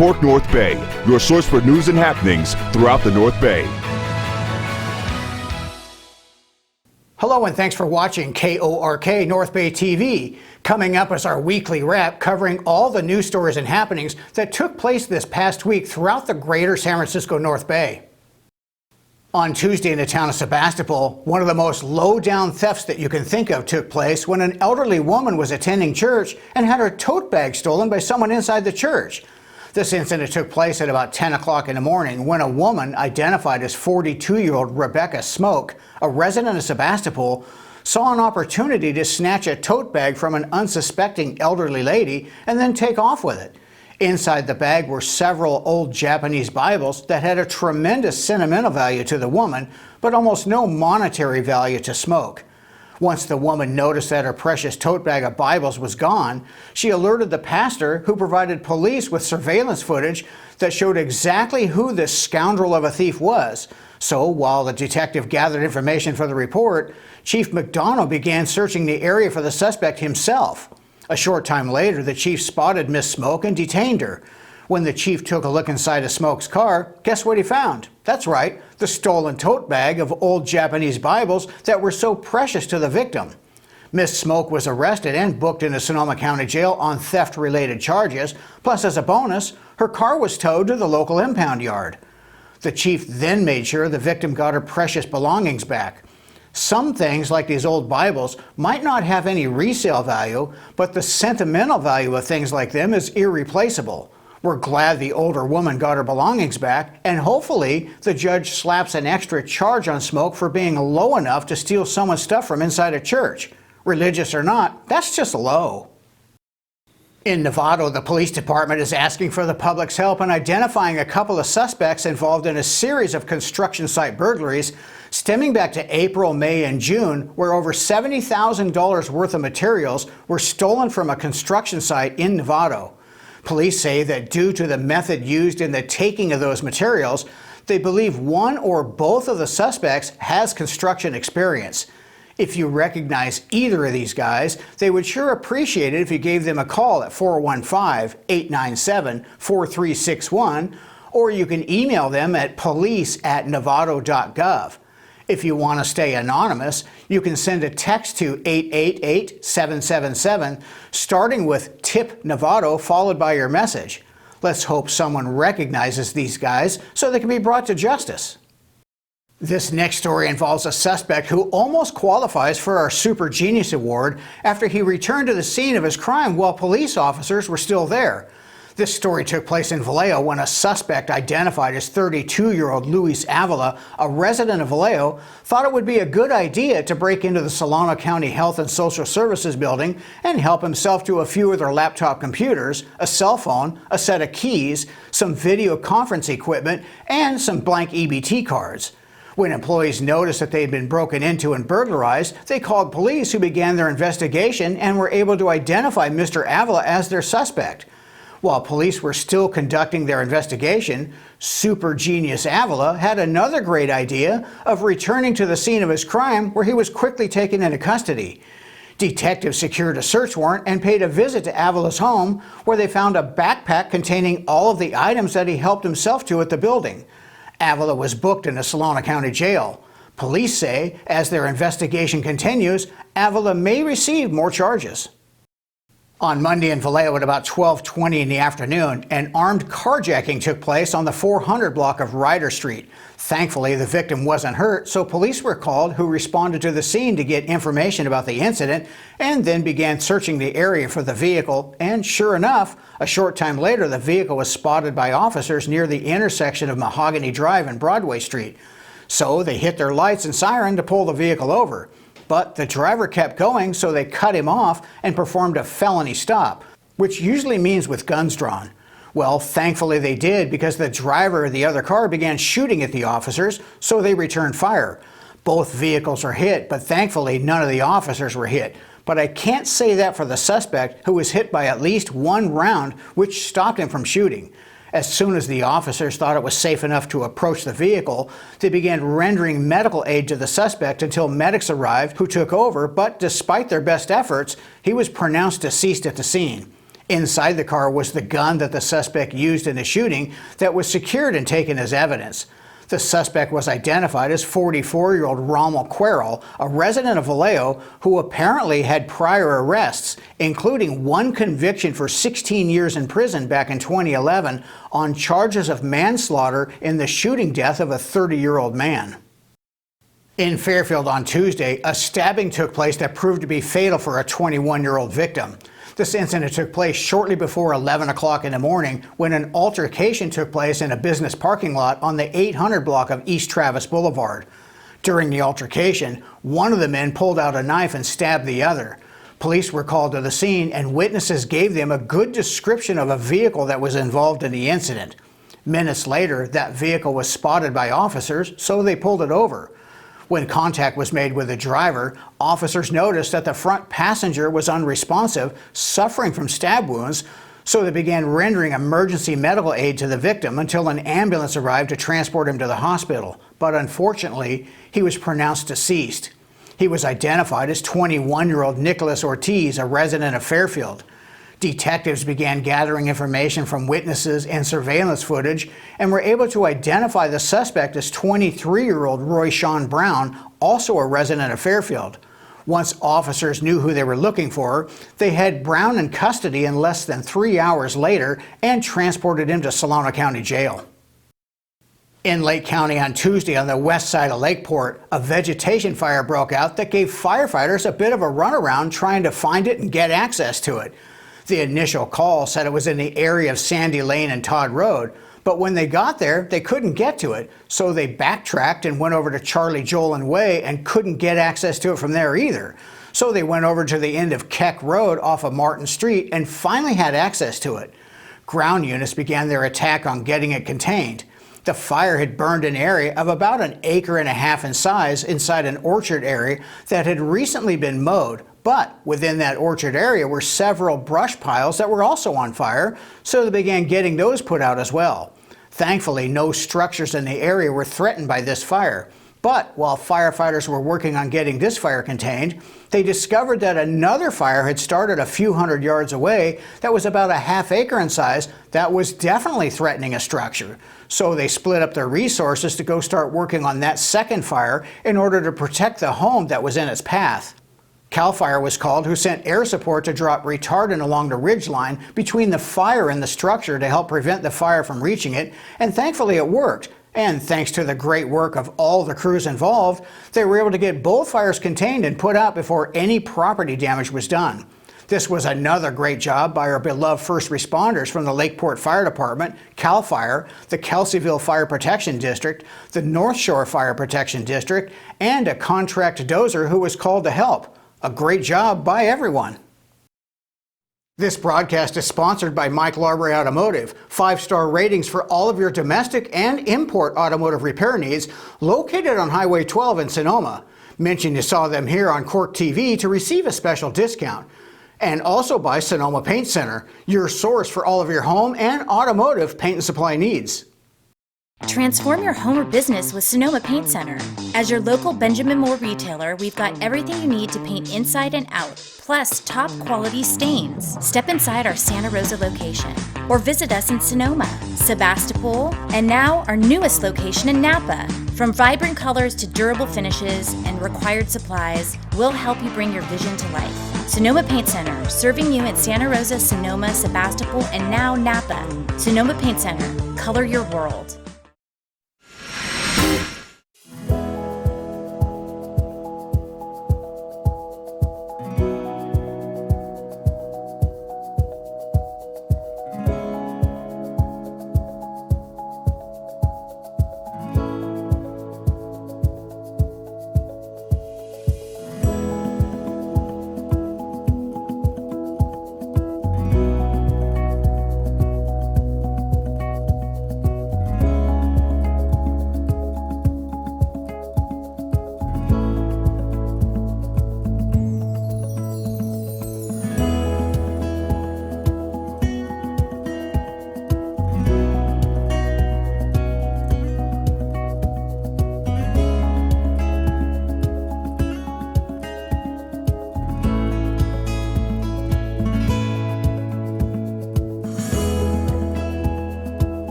KORK North Bay, your source for news and happenings throughout the North Bay. Hello and thanks for watching KORK North Bay TV. Coming up is our weekly wrap covering all the news stories and happenings that took place this past week throughout the greater San Francisco North Bay. On Tuesday in the town of Sebastopol, one of the most low-down thefts that you can think of took place when an elderly woman was attending church and had her tote bag stolen by someone inside the church. This incident took place at about 10 o'clock in the morning when a woman identified as 42-year-old Rebecca Smoke, a resident of Sebastopol, saw an opportunity to snatch a tote bag from an unsuspecting elderly lady and then take off with it. Inside the bag were several old Japanese Bibles that had a tremendous sentimental value to the woman, but almost no monetary value to Smoke. Once the woman noticed that her precious tote bag of Bibles was gone, she alerted the pastor, who provided police with surveillance footage that showed exactly who this scoundrel of a thief was. So while the detective gathered information for the report, Chief McDonald began searching the area for the suspect himself. A short time later, the chief spotted Miss Smoke and detained her. When the chief took a look inside of Smoke's car, guess what he found? That's right, the stolen tote bag of old Japanese Bibles that were so precious to the victim. Miss Smoke was arrested and booked into Sonoma County Jail on theft-related charges, plus as a bonus, her car was towed to the local impound yard. The chief then made sure the victim got her precious belongings back. Some things, like these old Bibles, might not have any resale value, but the sentimental value of things like them is irreplaceable. We're glad the older woman got her belongings back, and hopefully the judge slaps an extra charge on Smoke for being low enough to steal someone's stuff from inside a church. Religious or not, that's just low. In Novato, the police department is asking for the public's help in identifying a couple of suspects involved in a series of construction site burglaries stemming back to April, May, and June, where over $70,000 worth of materials were stolen from a construction site in Novato. Police say that due to the method used in the taking of those materials, they believe one or both of the suspects has construction experience. If you recognize either of these guys, they would sure appreciate it if you gave them a call at 415-897-4361, or you can email them at police@novato.gov. If you want to stay anonymous, you can send a text to 888-777, starting with Tip Novato followed by your message. Let's hope someone recognizes these guys so they can be brought to justice. This next story involves a suspect who almost qualifies for our Super Genius Award after he returned to the scene of his crime while police officers were still there. This story took place in Vallejo when a suspect identified as 32-year-old Luis Avila, a resident of Vallejo, thought it would be a good idea to break into the Solano County Health and Social Services building and help himself to a few of their laptop computers, a cell phone, a set of keys, some video conference equipment, and some blank EBT cards. When employees noticed that they had been broken into and burglarized, they called police, who began their investigation and were able to identify Mr. Avila as their suspect. While police were still conducting their investigation, Super Genius Avila had another great idea of returning to the scene of his crime, where he was quickly taken into custody. Detectives secured a search warrant and paid a visit to Avila's home, where they found a backpack containing all of the items that he helped himself to at the building. Avila was booked in the Solano County Jail. Police say, as their investigation continues, Avila may receive more charges. On Monday in Vallejo at about 12:20 in the afternoon, an armed carjacking took place on the 400 block of Ryder Street. Thankfully, the victim wasn't hurt, so police were called, who responded to the scene to get information about the incident and then began searching the area for the vehicle. And sure enough, a short time later, the vehicle was spotted by officers near the intersection of Mahogany Drive and Broadway Street. So they hit their lights and siren to pull the vehicle over. But the driver kept going, so they cut him off and performed a felony stop, which usually means with guns drawn. Well, thankfully they did, because the driver of the other car began shooting at the officers, so they returned fire. Both vehicles were hit, but thankfully none of the officers were hit. But I can't say that for the suspect, who was hit by at least one round, which stopped him from shooting. As soon as the officers thought it was safe enough to approach the vehicle, they began rendering medical aid to the suspect until medics arrived, who took over, but despite their best efforts, he was pronounced deceased at the scene. Inside the car was the gun that the suspect used in the shooting that was secured and taken as evidence. The suspect was identified as 44-year-old Rommel Querrell, a resident of Vallejo who apparently had prior arrests, including one conviction for 16 years in prison back in 2011 on charges of manslaughter in the shooting death of a 30-year-old man. In Fairfield on Tuesday, a stabbing took place that proved to be fatal for a 21-year-old victim. This incident took place shortly before 11 o'clock in the morning when an altercation took place in a business parking lot on the 800 block of East Travis Boulevard. During the altercation, one of the men pulled out a knife and stabbed the other. Police were called to the scene and witnesses gave them a good description of a vehicle that was involved in the incident. Minutes later, that vehicle was spotted by officers, so they pulled it over. When contact was made with the driver, officers noticed that the front passenger was unresponsive, suffering from stab wounds, so they began rendering emergency medical aid to the victim until an ambulance arrived to transport him to the hospital. But unfortunately, he was pronounced deceased. He was identified as 21-year-old Nicholas Ortiz, a resident of Fairfield. Detectives began gathering information from witnesses and surveillance footage and were able to identify the suspect as 23-year-old Roy Sean Brown, also a resident of Fairfield. Once officers knew who they were looking for, they had Brown in custody in less than 3 hours later and transported him to Solano County Jail. In Lake County on Tuesday on the west side of Lakeport, a vegetation fire broke out that gave firefighters a bit of a runaround trying to find it and get access to it. The initial call said it was in the area of Sandy Lane and Todd Road, but when they got there, they couldn't get to it, so they backtracked and went over to Charlie Jolan Way and couldn't get access to it from there either. So they went over to the end of Keck Road off of Martin Street and finally had access to it. Ground units began their attack on getting it contained. The fire had burned an area of about 1.5 acres in size inside an orchard area that had recently been mowed, but within that orchard area were several brush piles that were also on fire, so they began getting those put out as well. Thankfully, no structures in the area were threatened by this fire. But while firefighters were working on getting this fire contained, they discovered that another fire had started a few hundred yards away that was about 1/2 acre in size that was definitely threatening a structure. So they split up their resources to go start working on that second fire in order to protect the home that was in its path. CAL FIRE was called, who sent air support to drop retardant along the ridge line between the fire and the structure to help prevent the fire from reaching it, and thankfully it worked. And thanks to the great work of all the crews involved, they were able to get both fires contained and put out before any property damage was done. This was another great job by our beloved first responders from the Lakeport Fire Department, CAL FIRE, the Kelseyville Fire Protection District, the North Shore Fire Protection District, and a contract dozer who was called to help. A great job by everyone. This broadcast is sponsored by Mike Larbury Automotive. 5-star ratings for all of your domestic and import automotive repair needs, located on Highway 12 in Sonoma. Mention you saw them here on KORK TV to receive a special discount. And also by Sonoma Paint Center, your source for all of your home and automotive paint and supply needs. Transform your home or business with Sonoma Paint Center. As your local Benjamin Moore retailer, we've got everything you need to paint inside and out, plus top quality stains. Step inside our Santa Rosa location or visit us in Sonoma, Sebastopol, and now our newest location in Napa. From vibrant colors to durable finishes and required supplies, we'll help you bring your vision to life. Sonoma Paint Center, serving you in Santa Rosa, Sonoma, Sebastopol, and now Napa. Sonoma Paint Center, color your world.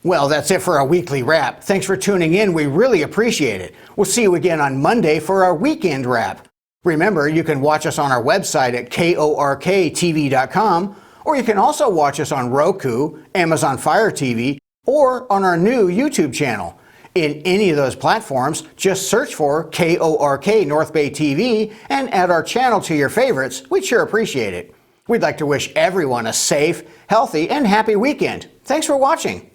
Well, that's it for our weekly wrap. Thanks for tuning in. We really appreciate it. We'll see you again on Monday for our weekend wrap. Remember, you can watch us on our website at KORKTV.com, or you can also watch us on Roku, Amazon Fire TV, or on our new YouTube channel. In any of those platforms, just search for KORK North Bay TV and add our channel to your favorites. We'd sure appreciate it. We'd like to wish everyone a safe, healthy, and happy weekend. Thanks for watching.